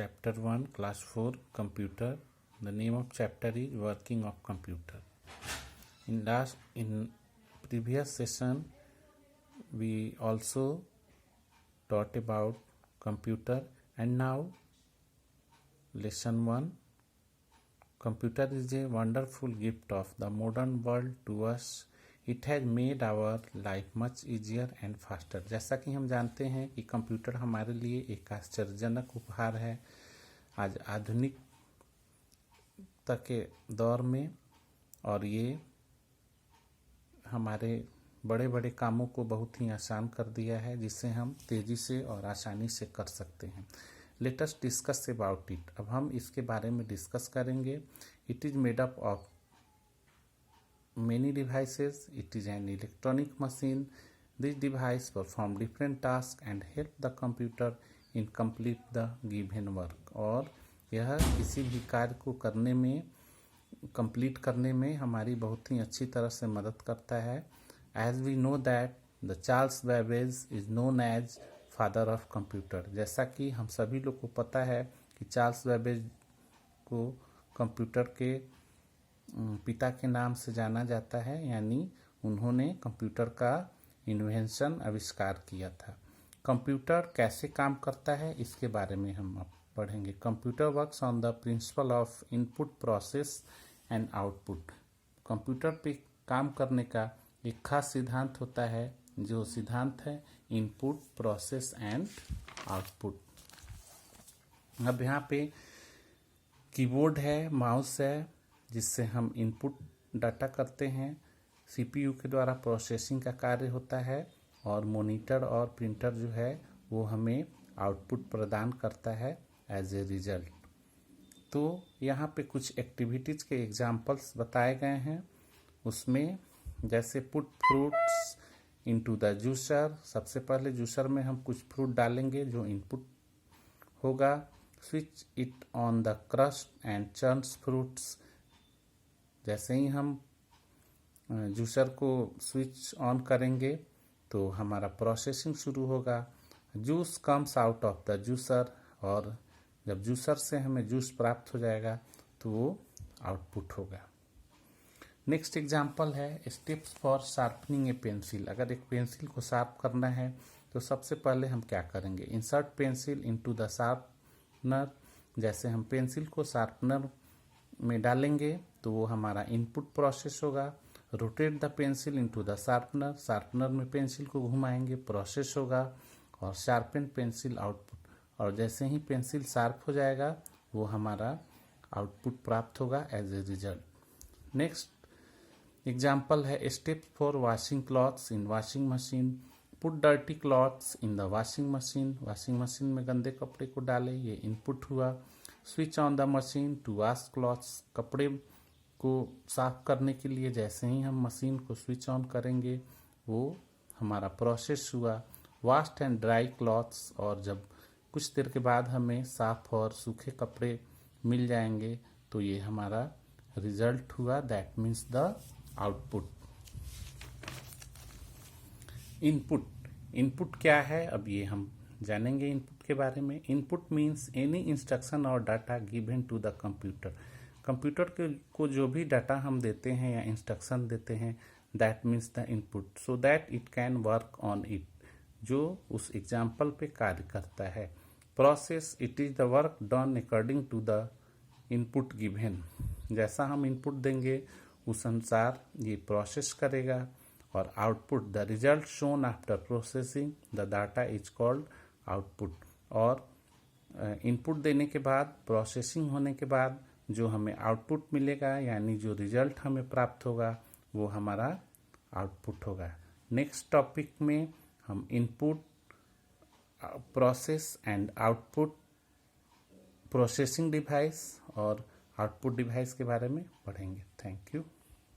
chapter 1 class 4 computer. The name of chapter is working of computer. In previous session we also taught about computer, and now lesson 1, computer is a wonderful gift of the modern world to us. It has made our life much easier and faster. जैसा कि हम जानते हैं कि computer हमारे लिए एक आश्चर्यजनक उपहार है आज आधुनिकता के दौर में, और ये हमारे बड़े बड़े कामों को बहुत ही आसान कर दिया है, जिससे हम तेज़ी से और आसानी से कर सकते हैं. Let us discuss about it. अब हम इसके बारे में डिस्कस करेंगे. It is made up of many devices. It is an electronic machine. This device perform different tasks and help the computer in complete the given work. और यह किसी भी कार्य को करने में, कंप्लीट करने में हमारी बहुत ही अच्छी तरह से मदद करता है. As we know that the Charles Babbage is known as father of computer. जैसा कि हम सभी लोग को पता है कि चार्ल्स बैबेज को कंप्यूटर के पिता के नाम से जाना जाता है, यानी उन्होंने कंप्यूटर का इन्वेंशन आविष्कार किया था. कंप्यूटर कैसे काम करता है इसके बारे में हम अब पढ़ेंगे. Computer works on the principle of input process and output. Computer पे काम करने का एक खास सिद्धांत होता है, जो सिद्धांत है इनपुट प्रोसेस एंड आउटपुट. अब यहाँ पे कीबोर्ड है, माउस है, जिससे हम इनपुट डाटा करते हैं. सीपीयू के द्वारा प्रोसेसिंग का कार्य होता है, और मॉनिटर और प्रिंटर जो है वो हमें आउटपुट प्रदान करता है एज ए रिजल्ट. तो यहाँ पे कुछ एक्टिविटीज़ के एग्जांपल्स बताए गए हैं. उसमें जैसे put fruits into the juicer. सबसे पहले जूसर में हम कुछ फ्रूट डालेंगे जो इनपुट होगा. Switch it on the crust and churns fruits. जैसे ही हम जूसर को स्विच ऑन करेंगे तो हमारा प्रोसेसिंग शुरू होगा. Juice comes out of the juicer. और जब जूसर से हमें जूस प्राप्त हो जाएगा तो वो आउटपुट होगा. नेक्स्ट एग्जांपल है steps for sharpening A pencil. अगर एक पेंसिल को शार्प करना है तो सबसे पहले हम क्या करेंगे. Insert pencil into the sharpener. जैसे हम पेंसिल को शार्पनर में डालेंगे तो वो हमारा इनपुट प्रोसेस होगा. Rotate the pencil into the sharpener. Sharpener में पेंसिल को घुमाएंगे, प्रोसेस होगा. और शार्पन पेंसिल आउटपुट. और जैसे ही पेंसिल शार्प हो जाएगा वो हमारा आउटपुट प्राप्त होगा as a result. Next example है step for washing clothes in washing machine. Put dirty clothes in the washing machine. Washing machine में गंदे कपड़े को डालें, ये इनपुट हुआ. Switch on the machine to wash clothes. कपड़े को साफ करने के लिए जैसे ही हम मशीन को स्विच ऑन करेंगे वो हमारा प्रोसेस हुआ. Washed and dry clothes. और जब कुछ देर के बाद हमें साफ और सूखे कपड़े मिल जाएंगे तो ये हमारा रिजल्ट हुआ. That means the output. Input. Input क्या है अब ये हम जानेंगे इनपुट के बारे में. इनपुट मीन्स एनी इंस्ट्रक्शन और data given to the computer. Computer को जो भी डाटा हम देते हैं या इंस्ट्रक्शन देते हैं, that means the input, so that it can work on it. जो उस एग्जाम्पल पे कार्य करता है. Process. It is the work done according to the input given. जैसा हम इनपुट देंगे उस अनुसार ये प्रोसेस करेगा. और output. The result shown after processing the data is called output. और इनपुट देने के बाद, प्रोसेसिंग होने के बाद जो हमें आउटपुट मिलेगा, यानी जो रिजल्ट हमें प्राप्त होगा, वो हमारा आउटपुट होगा. नेक्स्ट टॉपिक में हम input, process and output, processing device और आउटपुट डिवाइस के बारे में पढ़ेंगे. Thank you.